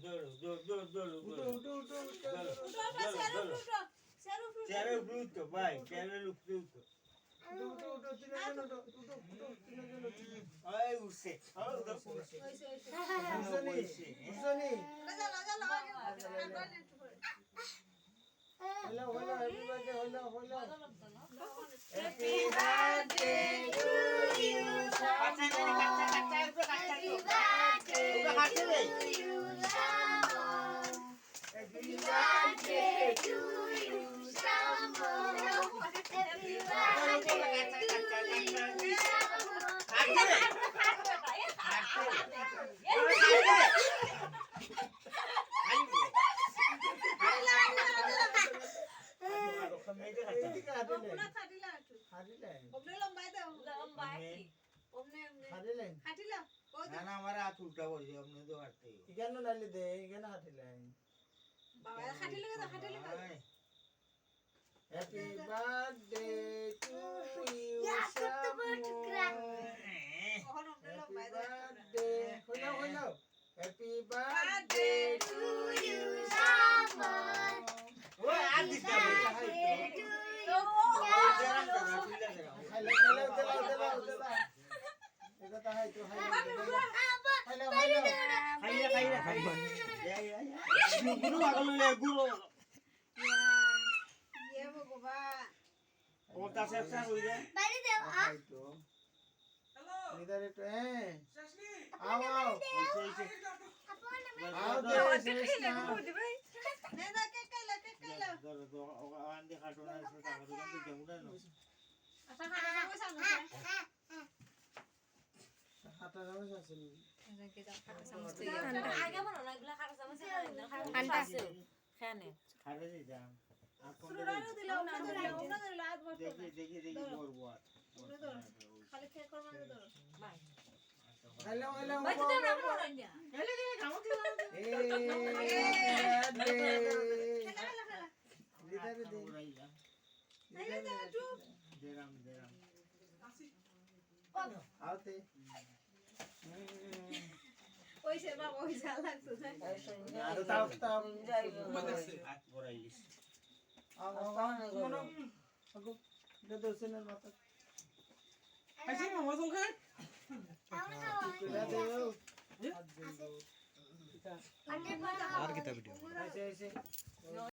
Hello, everybody, hello. Happy birthday to you, Happy birthday to you, Happy birthday to you, Sambo. Happy birthday আমার হাত উল্টা করে আপনি তো হাঁটতে কেন নাইলে দে কেন হাঁটিলেন বাবা হাঁটিলে তো হাঁটিলে happy birthday to you happy birthday to you সামন ওই আর দিতে হবে এটা তো হাই তো হাই গুরু আগল লে গুরু ये भगवान और ता से अच्छा हो जाए बारी दे आ तो हेलो इधर तो है शशनी आओ आओ आओ दे शशनी दे ना के ला दो आंधे खाटोना से का तो जमुना नो अच्छा खाना को सामने खाता जाओ शशनी के दा खाता समझते आगे बनो ना इगला खाता समझते अंडा से खाने खाने दे जा सुरानो दिलाओ ना दिलाओ ना लात भर देखिए बोर खाली खेल कर मार दो बाय हेलो बच दे ना बोरन्या हेले दे गाओ दे दे तू दे राम आसी आते ওইসে বাবা ওই যা লাগতো আর তাও হাত পড়াইলিস দে দর্শনের মাথা আইছি মামা সঙ্গে আর কিতা ভিডিও আইছে